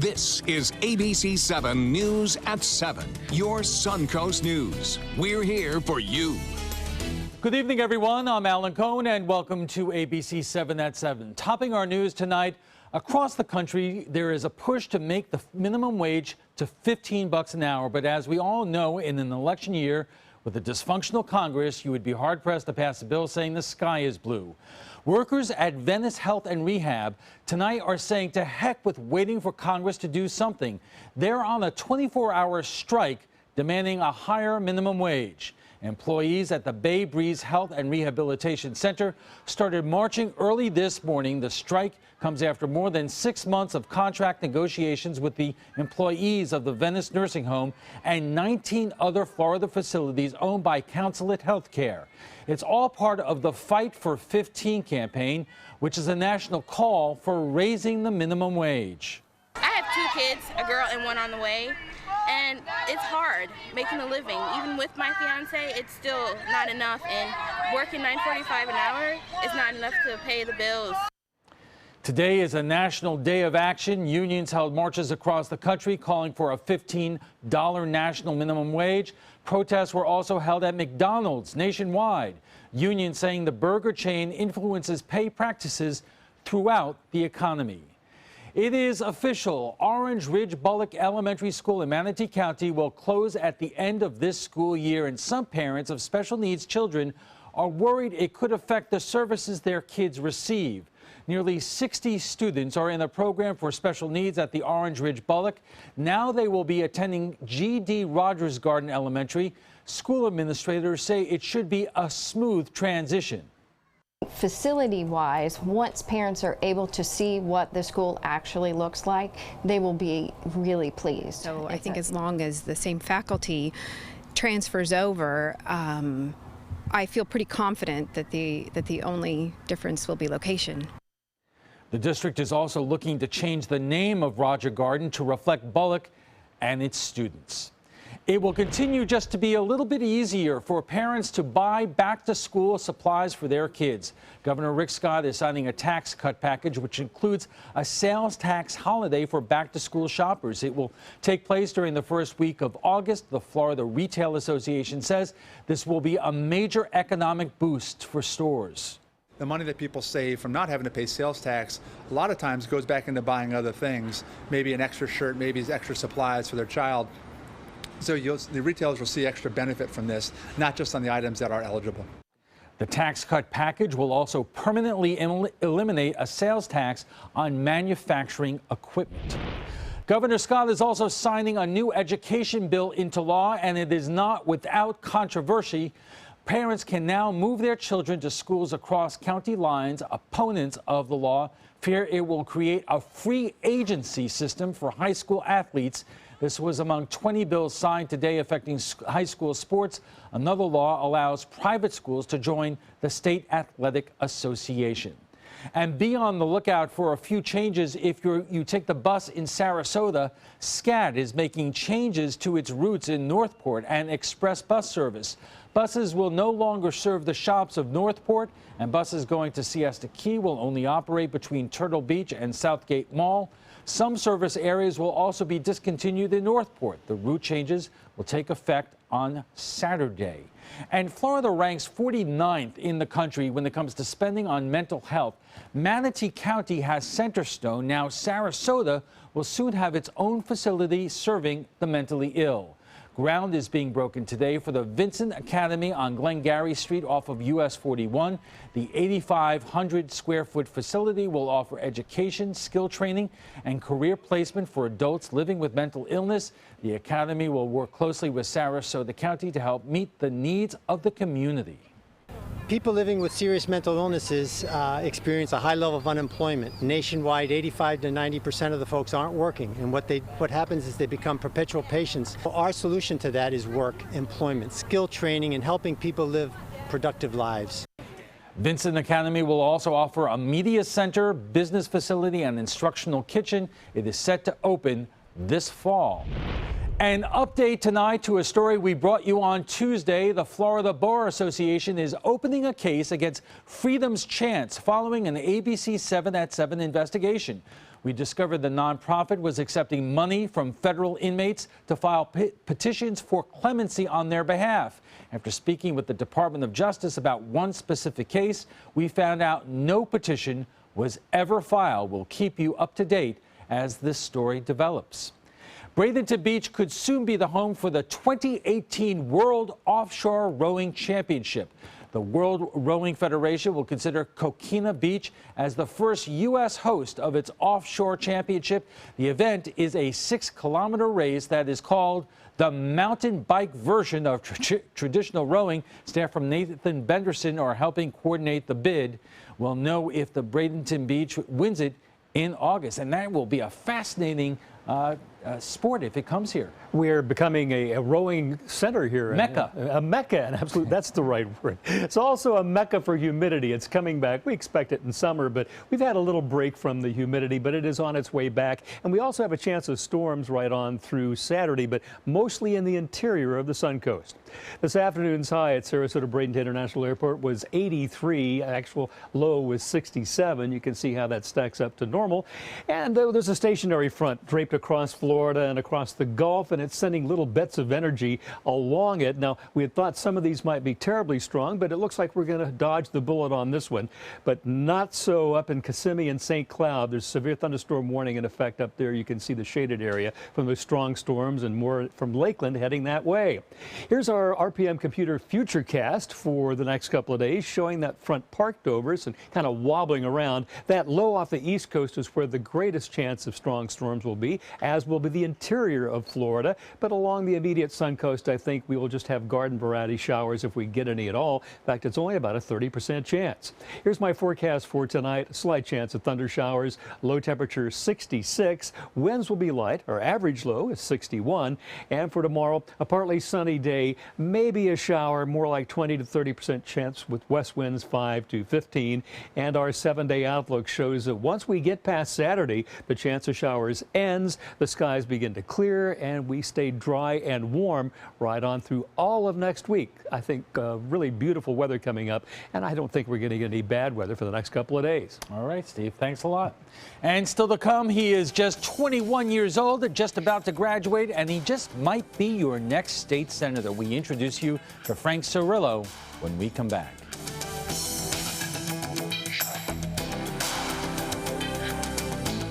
This is ABC 7 News at 7, your Suncoast News. We're here for you. Good evening, everyone. I'm Alan Cohn, and welcome to ABC 7 at 7. Topping our news tonight, across the country, there is a push to make the minimum wage to $15 an hour. But as we all know, in an election year with a dysfunctional Congress, you would be hard-pressed to pass a bill saying the sky is blue. Workers at Venice Health and Rehab tonight are saying to heck with waiting for Congress to do something. They're on a 24-hour strike demanding a higher minimum wage. Employees at the Bay Breeze Health and Rehabilitation Center started marching early this morning. The strike comes after more than 6 months of contract negotiations with the employees of the Venice Nursing Home and 19 other Florida facilities owned by Consulate Healthcare. It's all part of the Fight for 15 campaign, which is a national call for raising the minimum wage. I have 2 kids, a girl and one on the way. And it's hard making a living. Even with my fiance, it's still not enough. And working $9.45 an hour is not enough to pay the bills. Today is a national day of action. Unions held marches across the country calling for a $15 national minimum wage. Protests were also held at McDonald's nationwide. Unions saying the burger chain influences pay practices throughout the economy. It is official. Orange Ridge Bullock Elementary School in Manatee County will close at the end of this school year, and some parents of special needs children are worried it could affect the services their kids receive. Nearly 60 students are in the program for special needs at the Orange Ridge Bullock. Now they will be attending G.D. Rogers Garden Elementary. School administrators say it should be a smooth transition. Facility-wise, once parents are able to see what the school actually looks like, they will be really pleased. So I think as long as the same faculty transfers over, I feel pretty confident that the only difference will be location. The district is also looking to change the name of Roger Garden to reflect Bullock and its students. It will continue just to be a little bit easier for parents to buy back-to-school supplies for their kids. Governor Rick Scott is signing a tax cut package which includes a sales tax holiday for back-to-school shoppers. It will take place during the first week of August. The Florida Retail Association says this will be a major economic boost for stores. The money that people save from not having to pay sales tax a lot of times goes back into buying other things, maybe an extra shirt, maybe extra supplies for their child. So the retailers will see extra benefit from this, not just on the items that are eligible. The tax cut package will also permanently eliminate a sales tax on manufacturing equipment. Governor Scott is also signing a new education bill into law, and it is not without controversy. Parents can now move their children to schools across county lines. Opponents of the law fear it will create a free agency system for high school athletes. This was among 20 bills signed today affecting high school sports. Another law allows private schools to join the State Athletic Association. And be on the lookout for a few changes if you take the bus in Sarasota. SCAT is making changes to its routes in Northport and express bus service. Buses will no longer serve the shops of Northport, and buses going to Siesta Key will only operate between Turtle Beach and Southgate Mall. Some service areas will also be discontinued in Northport. The route changes will take effect on Saturday. And Florida ranks 49th in the country when it comes to spending on mental health. Manatee County has Centerstone. Now Sarasota will soon have its own facility serving the mentally ill. Ground is being broken today for the Vincent Academy on Glengarry Street off of US 41. The 8,500 square foot facility will offer education, skill training, and career placement for adults living with mental illness. The academy will work closely with Sarasota County to help meet the needs of the community. People living with serious mental illnesses experience a high level of unemployment. Nationwide, 85 to 90% of the folks aren't working, and what happens is they become perpetual patients. Our solution to that is work, employment, skill training, and helping people live productive lives. Vincent Academy will also offer a media center, business facility, and instructional kitchen. It is set to open this fall. An update tonight to a story we brought you on Tuesday. The Florida Bar Association is opening a case against Freedom's Chance following an ABC 7 at 7 investigation. We discovered the nonprofit was accepting money from federal inmates to file petitions for clemency on their behalf. After speaking with the Department of Justice about one specific case, we found out no petition was ever filed. We'll keep you up to date as this story develops. Bradenton Beach could soon be the home for the 2018 World Offshore Rowing Championship. The World Rowing Federation will consider Coquina Beach as the first U.S. host of its offshore championship. The event is a 6-kilometer race that is called the mountain bike version of traditional rowing. Staff from Nathan Benderson are helping coordinate the bid. We'll know if the Bradenton Beach wins it in August, and that will be a fascinating sport if it comes here. We're becoming a rowing center here. Mecca. A mecca, and absolutely, that's the right word. It's also a mecca for humidity. It's coming back. We expect it in summer, but we've had a little break from the humidity, but it is on its way back. And we also have a chance of storms right on through Saturday, but mostly in the interior of the Suncoast. This afternoon's high at Sarasota Bradenton International Airport was 83. Actual low was 67. You can see how that stacks up to normal. And there's a stationary front draped across Florida and across the Gulf, and it's sending little bits of energy along it. Now, we had thought some of these might be terribly strong, but it looks like we're going to dodge the bullet on this one. But not so up in Kissimmee and St. Cloud. There's severe thunderstorm warning in effect up there. You can see the shaded area from those strong storms, and more from Lakeland heading that way. Here's our RPM computer futurecast for the next couple of days, showing that front parked over us and kind of wobbling around. That low off the east coast is where the greatest chance of strong storms will be, as will be the interior of Florida. But along the immediate Suncoast, I think we will just have garden variety showers if we get any at all. In fact, it's only about a 30% chance. Here's my forecast for tonight. A slight chance of thunder showers. Low temperature 66. Winds will be light. Our average low is 61. And for tomorrow, a partly sunny day. Maybe a shower, more like 20 to 30% chance with west winds 5 to 15. And our 7-day outlook shows that once we get past Saturday, the chance of showers ends. The skies begin to clear and we stay dry and warm right on through all of next week. I think really beautiful weather coming up, and I don't think we're going to get any bad weather for the next couple of days. All right, Steve, thanks a lot. And still to come, he is just 21 years old, just about to graduate, and he just might be your next state senator. We introduce you to Frank Cirillo when we come back.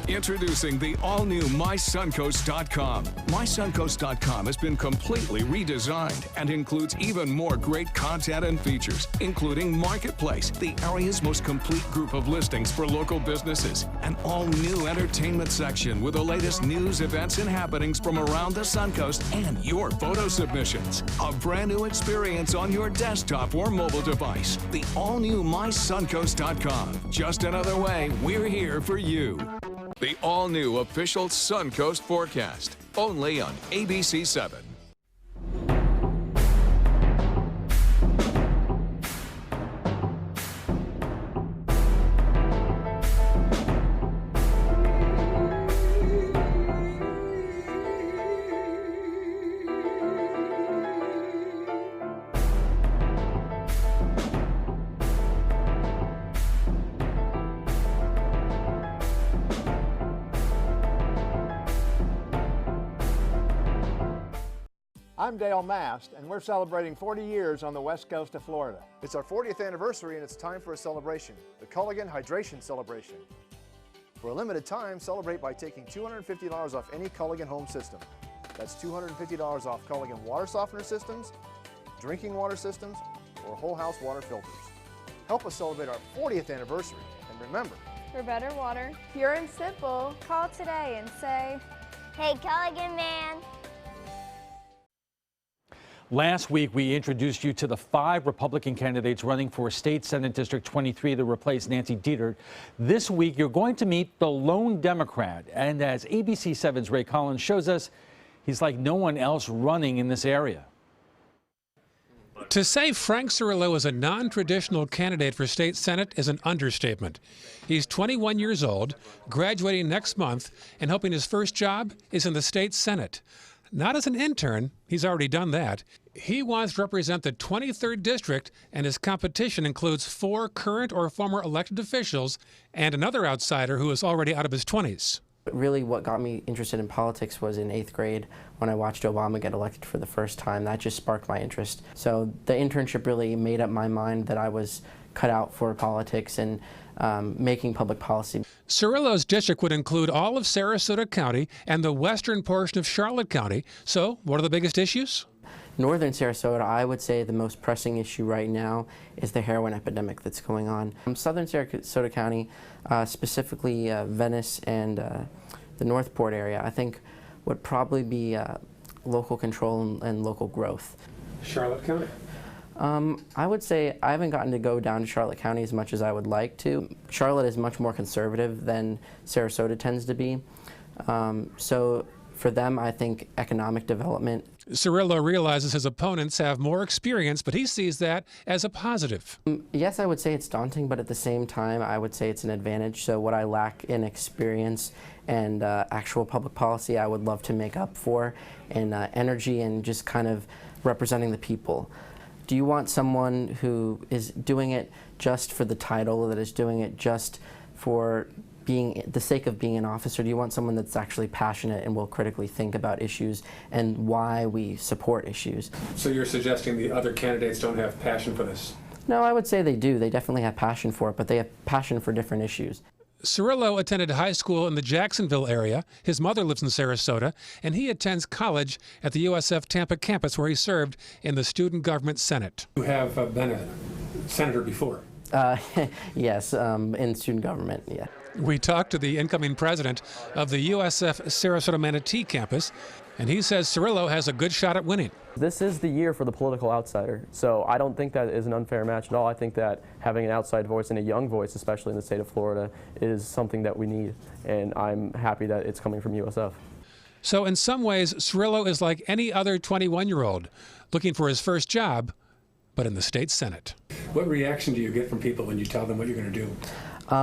Introducing the all-new MySuncoast.com. MySuncoast.com has been completely redesigned and includes even more great content and features, including Marketplace, the area's most complete group of listings for local businesses, an all-new entertainment section with the latest news, events, and happenings from around the Suncoast, and your photo submissions. A brand new experience on your desktop or mobile device. The all-new MySuncoast.com. Just another way we're here for you. The all-new official Suncoast forecast, only on ABC 7. I'm Dale Mast, and we're celebrating 40 years on the west coast of Florida. It's our 40th anniversary, and it's time for a celebration, the Culligan Hydration Celebration. For a limited time, celebrate by taking $250 off any Culligan home system. That's $250 off Culligan water softener systems, drinking water systems, or whole house water filters. Help us celebrate our 40th anniversary, and remember, for better water, pure and simple, call today and say, "Hey, Culligan man." Last week, we introduced you to the 5 Republican candidates running for State Senate District 23 to replace Nancy Dieter. This week, you're going to meet the lone Democrat. And as ABC 7's Ray Collins shows us, he's like no one else running in this area. To say Frank Cirillo is a non-traditional candidate for state senate is an understatement. He's 21 years old, graduating next month, and hoping his first job is in the state senate. Not as an intern, he's already done that. He wants to represent the 23rd district, and his competition includes 4 current or former elected officials and another outsider who is already out of his 20s. Really what got me interested in politics was in 8th grade when I watched Obama get elected for the first time. That just sparked my interest. So the internship really made up my mind that I was cut out for politics and making public policy. Cirillo's district would include all of Sarasota County and the western portion of Charlotte County. So what are the biggest issues? Northern Sarasota, I would say the most pressing issue right now is the heroin epidemic that's going on. Southern Sarasota County, specifically Venice and the Northport area, I think would probably be local control and local growth. Charlotte County? I would say I haven't gotten to go down to Charlotte County as much as I would like to. Charlotte is much more conservative than Sarasota tends to be. So for them, I think economic development. Cirillo realizes his opponents have more experience, but he sees that as a positive. Yes, I would say it's daunting, but at the same time, I would say it's an advantage. So what I lack in experience and actual public policy, I would love to make up for in energy and just kind of representing the people. Do you want someone who is doing it just for the title, that is doing it just for the sake of being an officer? Do you want someone that's actually passionate and will critically think about issues and why we support issues? So you're suggesting the other candidates don't have passion for this? No, I would say they do. They definitely have passion for it, but they have passion for different issues. Cirillo attended high school in the Jacksonville area. His mother lives in Sarasota, and he attends college at the USF Tampa campus, where he served in the Student Government Senate. You have been a senator before? Yes, in student government, yeah. We talked to the incoming president of the USF Sarasota Manatee campus, and he says Cirillo has a good shot at winning. This is the year for the political outsider, so I don't think that is an unfair match at all. I think that having an outside voice and a young voice, especially in the state of Florida, is something that we need, and I'm happy that it's coming from USF. So in some ways, Cirillo is like any other 21-year-old looking for his first job, but in the state Senate. What reaction do you get from people when you tell them what you're going to do?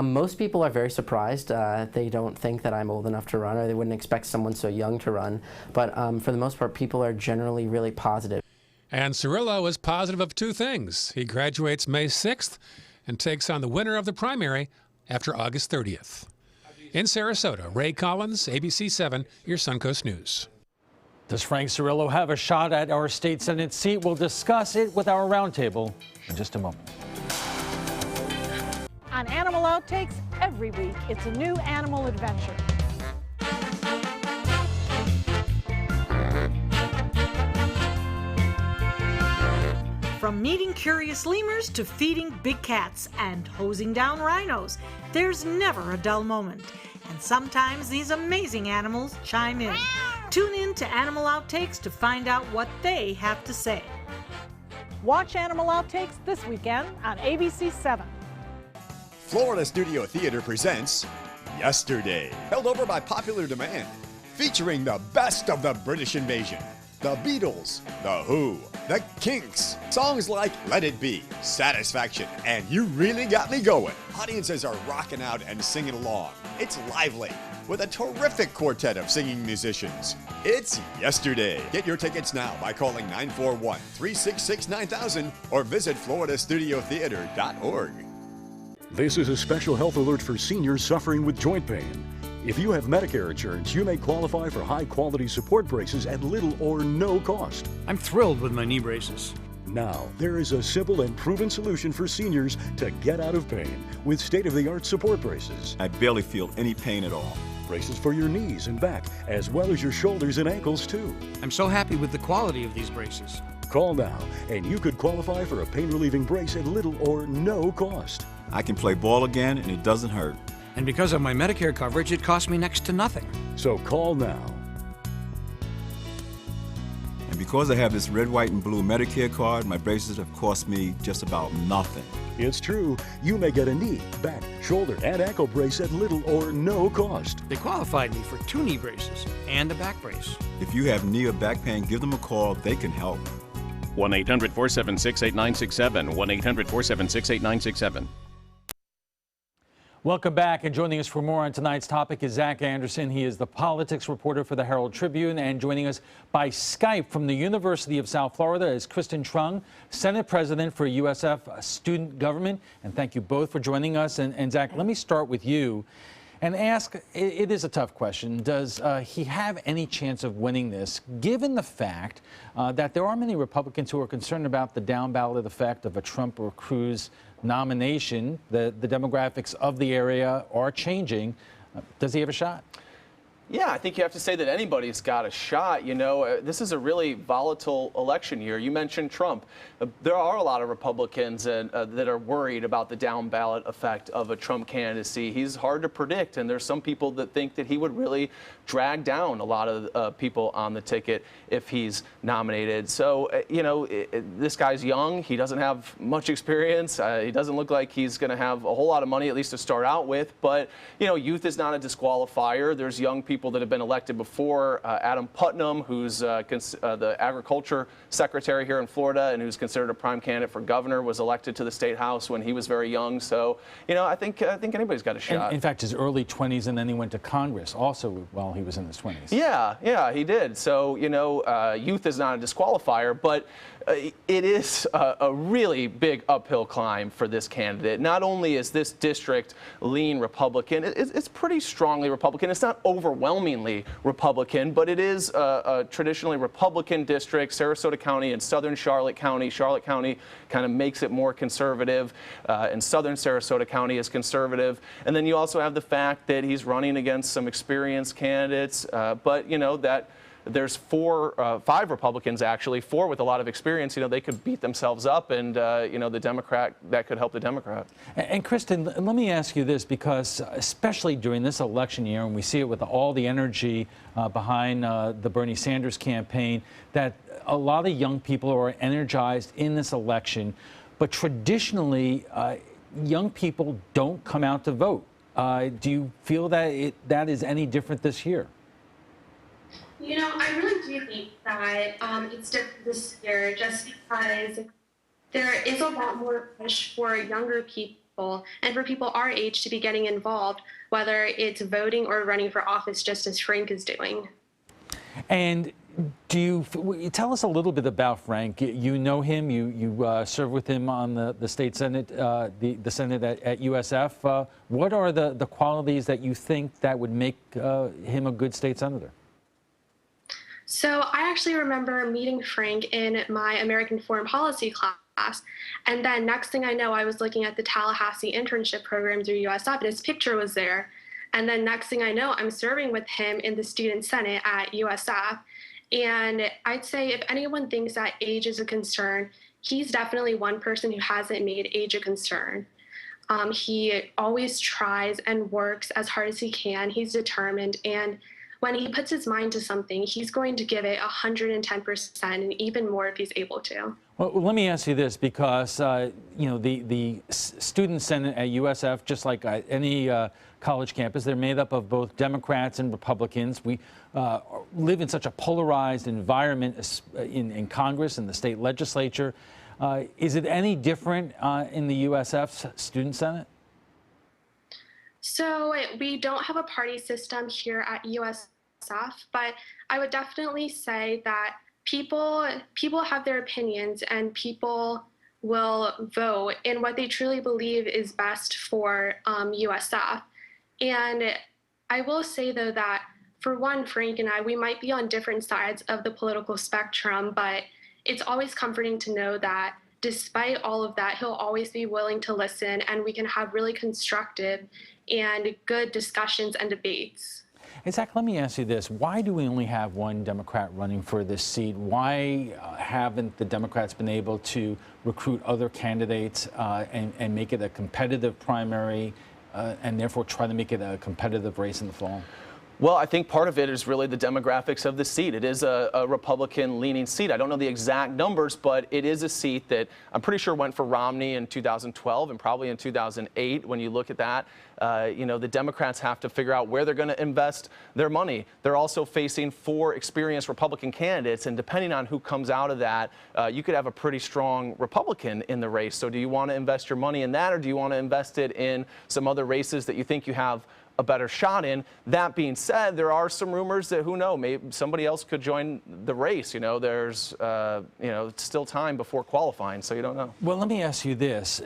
Most people are very surprised. They don't think that I'm old enough to run, or they wouldn't expect someone so young to run. But for the most part, people are generally really positive. And Cirillo is positive of two things. He graduates May 6th and takes on the winner of the primary after August 30th. In Sarasota, Ray Collins, ABC 7, your Suncoast News. Does Frank Cirillo have a shot at our state Senate seat? We'll discuss it with our roundtable in just a moment. On Animal Outtakes, every week, it's a new animal adventure. From meeting curious lemurs to feeding big cats and hosing down rhinos, there's never a dull moment. And sometimes these amazing animals chime in. Tune in to Animal Outtakes to find out what they have to say. Watch Animal Outtakes this weekend on ABC 7. Florida Studio Theater presents Yesterday, held over by popular demand, featuring the best of the British invasion. The Beatles, The Who, The Kinks, songs like Let It Be, Satisfaction, and You Really Got Me Going. Audiences are rocking out and singing along. It's lively, with a terrific quartet of singing musicians. It's Yesterday. Get your tickets now by calling 941-366-9000 or visit floridastudiotheater.org. This is a special health alert for seniors suffering with joint pain. If you have Medicare insurance, you may qualify for high-quality support braces at little or no cost. I'm thrilled with my knee braces. Now, there is a simple and proven solution for seniors to get out of pain with state-of-the-art support braces. I barely feel any pain at all. Braces for your knees and back, as well as your shoulders and ankles, too. I'm so happy with the quality of these braces. Call now, and you could qualify for a pain-relieving brace at little or no cost. I can play ball again, and it doesn't hurt. And because of my Medicare coverage, it costs me next to nothing. So call now. And because I have this red, white, and blue Medicare card, my braces have cost me just about nothing. It's true. You may get a knee, back, shoulder, and ankle brace at little or no cost. They qualified me for 2 knee braces and a back brace. If you have knee or back pain, give them a call. They can help. 1-800-476-8967. 1-800-476-8967. Welcome back, and joining us for more on tonight's topic is Zach Anderson. He is the politics reporter for the Herald Tribune, and joining us by Skype from the University of South Florida is Kristen Trung, Senate President for USF Student Government. And thank you both for joining us. And Zach, let me start with you. and ask, it is a tough question, does he have any chance of winning this, given the fact that there are many Republicans who are concerned about the down-ballot effect of a Trump or Cruz nomination? The demographics of the area are changing. Does he have a shot? Yeah, I think you have to say that anybody's got a shot. You know, this is a really volatile election year. You mentioned Trump. There are a lot of Republicans that are worried about the down ballot effect of a Trump candidacy. He's hard to predict, and there's some people that think that he would really drag down a lot of people on the ticket if he's nominated. So, you know, this guy's young. He doesn't have much experience. He doesn't look like he's going to have a whole lot of money, at least to start out with. But, you know, youth is not a disqualifier. There's young people that have been elected before. Adam Putnam, who's the agriculture secretary here in Florida and who's considered a prime candidate for governor, was elected to the state house when he was very young. So, you know, I think anybody's got a shot. In fact, his early 20s, and then he went to Congress also while he was in his 20s. Yeah, he did. So, you know, youth is not a disqualifier, but it is a really big uphill climb for this candidate. Not only is this district lean Republican, it's pretty strongly Republican. It's not overwhelmingly Republican, but it is a traditionally Republican district. Sarasota County and southern Charlotte County. Charlotte County kind of makes it more conservative, and southern Sarasota County is conservative. And then you also have the fact that he's running against some experienced candidates, but, you know, that there's five Republicans, actually, four with a lot of experience. You know, they could beat themselves up, and, you know, the Democrat, that could help the Democrat. And Kristen, let me ask you this, because especially during this election year, and we see it with all the energy behind the Bernie Sanders campaign, that a lot of young people are energized in this election, but traditionally, young people don't come out to vote. Do you feel that that is any different this year? You know, I really do think that it's different this year just because there is a lot more push for younger people and for people our age to be getting involved, whether it's voting or running for office, just as Frank is doing. And do you tell us a little bit about Frank? You know him. You serve with him on the state senate, the senate at USF. What are the qualities that you think that would make him a good state senator? So I actually remember meeting Frank in my American Foreign Policy class. And then next thing I know, I was looking at the Tallahassee internship program through USF, and his picture was there. And then next thing I know, I'm serving with him in the Student Senate at USF. And I'd say if anyone thinks that age is a concern, he's definitely one person who hasn't made age a concern. He always tries and works as hard as he can. He's determined, and when he puts his mind to something, he's going to give it 110% and even more if he's able to. Well, let me ask you this, because you know, the Student Senate at USF, just like any college campus, they're made up of both Democrats and Republicans. We live in such a polarized environment in Congress and the state legislature. Is it any different in the USF's Student Senate? So we don't have a party system here at USF, but I would definitely say that people have their opinions, and people will vote in what they truly believe is best for USF. And I will say, though, that for one, Frank and I, we might be on different sides of the political spectrum, but it's always comforting to know that despite all of that, he'll always be willing to listen, and we can have really constructive and good discussions and debates. Hey, Zach, let me ask you this. Why do we only have one Democrat running for this seat? Why haven't the Democrats been able to recruit other candidates and make it a competitive primary and therefore try to make it a competitive race in the fall? Well, I think part of it is really the demographics of the seat. It is a Republican-leaning seat. I don't know the exact numbers, but it is a seat that I'm pretty sure went for Romney in 2012 and probably in 2008. When you look at that, you know, the Democrats have to figure out where they're going to invest their money. They're also facing 4 experienced Republican candidates, and depending on who comes out of that, you could have a pretty strong Republican in the race. So do you want to invest your money in that, or do you want to invest it in some other races that you think you have a better shot in. That being said, there are some rumors that, who knows, maybe somebody else could join the race. There's it's still time before qualifying, so you don't know. Well, let me ask you this.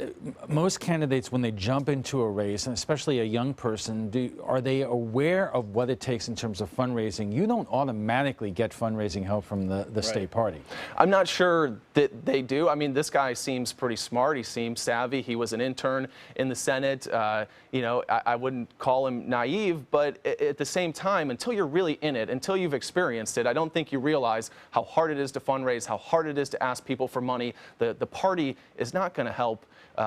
Most candidates, when they jump into a race, and especially a young person, are they aware of what it takes in terms of fundraising? You don't automatically get fundraising help from the state party. I'm not sure that they do. I mean, this guy seems pretty smart. He seems savvy. He was an intern in the Senate. I wouldn't call him naive, but at the same time, until you're really in it, until you've experienced it, I don't think you realize how hard it is to fundraise, how hard it is to ask people for money. The party is not going to help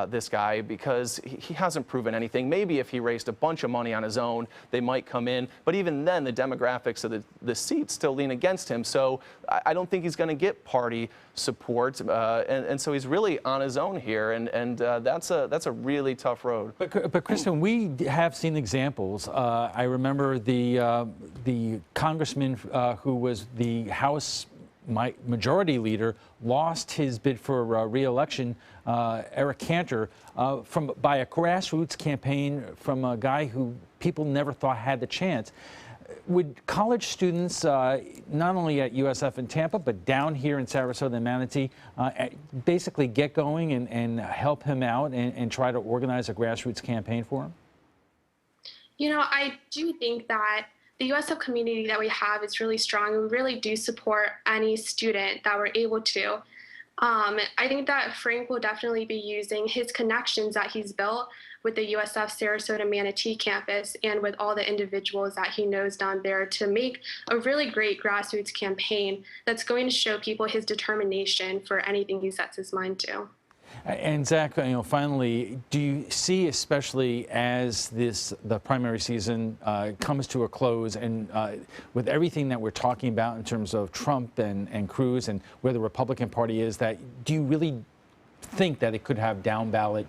this guy because he hasn't proven anything. Maybe if he raised a bunch of money on his own, they might come in. But even then, the demographics of the seats still lean against him. So I don't think he's going to get party support. And so he's really on his own here. And that's a really tough road. But Kristen, we have seen examples. I remember the congressman who was the House majority leader lost his bid for re-election, Eric Cantor, by a grassroots campaign from a guy who people never thought had the chance. Would college students, not only at USF in Tampa, but down here in Sarasota and Manatee, basically get going and help him out and try to organize a grassroots campaign for him? I do think that the USF community that we have is really strong, and we really do support any student that we're able to. I think that Frank will definitely be using his connections that he's built with the USF Sarasota Manatee campus and with all the individuals that he knows down there to make a really great grassroots campaign that's going to show people his determination for anything he sets his mind to. And Zach, finally, do you see, especially as the primary season comes to a close, and with everything that we're talking about in terms of Trump and Cruz and where the Republican Party is, do you really think that it could have down ballot,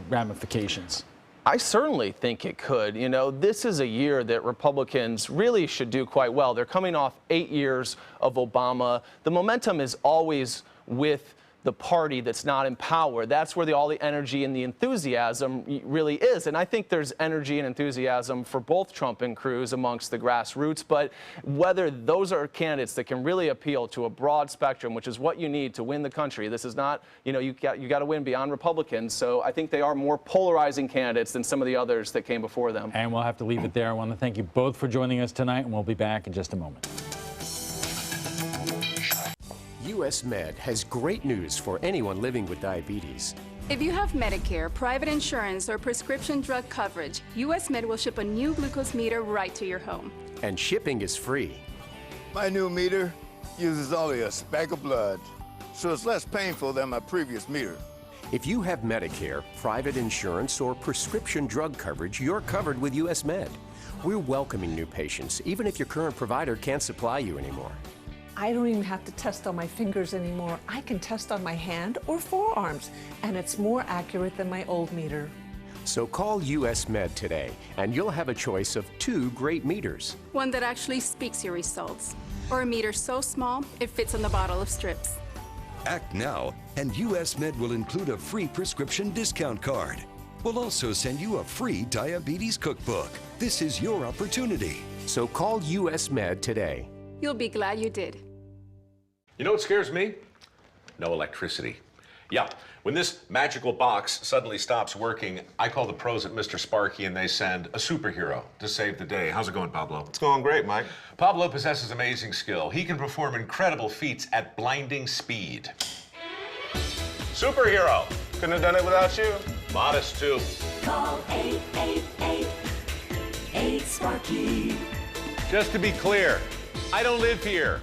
ramifications? I certainly think it could. This is a year that Republicans really should do quite well. They're coming off 8 years of Obama. The momentum is always with the party that's not in power. That's where all the energy and the enthusiasm really is. And I think there's energy and enthusiasm for both Trump and Cruz amongst the grassroots. But whether those are candidates that can really appeal to a broad spectrum, which is what you need to win the country. This is not, you got to win beyond Republicans. So I think they are more polarizing candidates than some of the others that came before them. And we'll have to leave it there. I want to thank you both for joining us tonight, and we'll be back in just a moment. US Med has great news for anyone living with diabetes. If you have Medicare, private insurance, or prescription drug coverage, US Med will ship a new glucose meter right to your home. And shipping is free. My new meter uses only a speck of blood, so it's less painful than my previous meter. If you have Medicare, private insurance, or prescription drug coverage, you're covered with US Med. We're welcoming new patients, even if your current provider can't supply you anymore. I don't even have to test on my fingers anymore. I can test on my hand or forearms, and it's more accurate than my old meter. So call US Med today, and you'll have a choice of 2 great meters. One that actually speaks your results, or a meter so small it fits on the bottle of strips. Act now, and US Med will include a free prescription discount card. We'll also send you a free diabetes cookbook. This is your opportunity. So call US Med today. You'll be glad you did. You know what scares me? No electricity. Yeah, when this magical box suddenly stops working, I call the pros at Mr. Sparky and they send a superhero to save the day. How's it going, Pablo? It's going great, Mike. Pablo possesses amazing skill. He can perform incredible feats at blinding speed. Superhero! Couldn't have done it without you. Modest, too. Call 888-8-SPARKY. Just to be clear, I don't live here.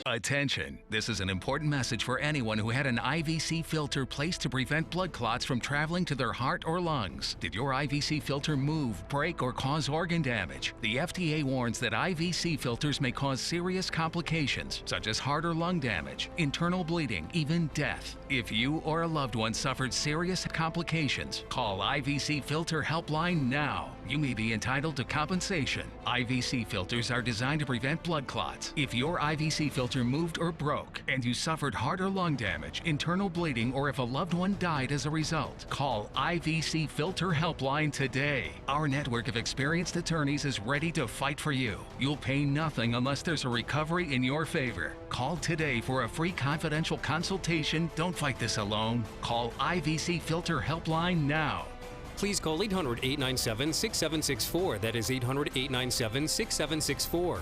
Attention, this is an important message for anyone who had an IVC filter placed to prevent blood clots from traveling to their heart or lungs. Did your IVC filter move, break, or cause organ damage? The FDA warns that IVC filters may cause serious complications, such as heart or lung damage, internal bleeding, even death. If you or a loved one suffered serious complications, call IVC Filter Helpline now. You may be entitled to compensation. IVC filters are designed to prevent blood clots. If your IVC filter filter moved or broke, and you suffered heart or lung damage, internal bleeding, or if a loved one died as a result, call IVC Filter Helpline today. Our network of experienced attorneys is ready to fight for you. You'll pay nothing unless there's a recovery in your favor. Call today for a free confidential consultation. Don't fight this alone. Call IVC Filter Helpline now. Please call 800-897-6764. That is 800-897-6764.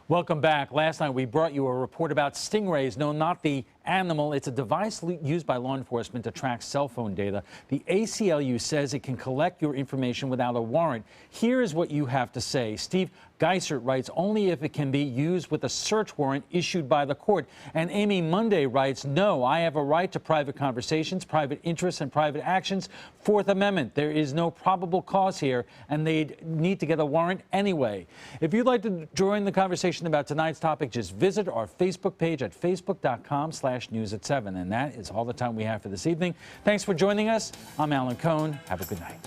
Welcome back. Last night we brought you a report about stingrays. No, not the animal. It's a device used by law enforcement to track cell phone data. The ACLU says it can collect your information without a warrant. Here is what you have to say. Steve Geisert writes, only if it can be used with a search warrant issued by the court. And Amy Monday writes, no, I have a right to private conversations, private interests, and private actions. Fourth Amendment, there is no probable cause here, and they need to get a warrant anyway. If you'd like to join the conversation about tonight's topic, just visit our Facebook page at facebook.com/news@7. And that is all the time we have for this evening. Thanks for joining us. I'm Alan Cohn. Have a good night.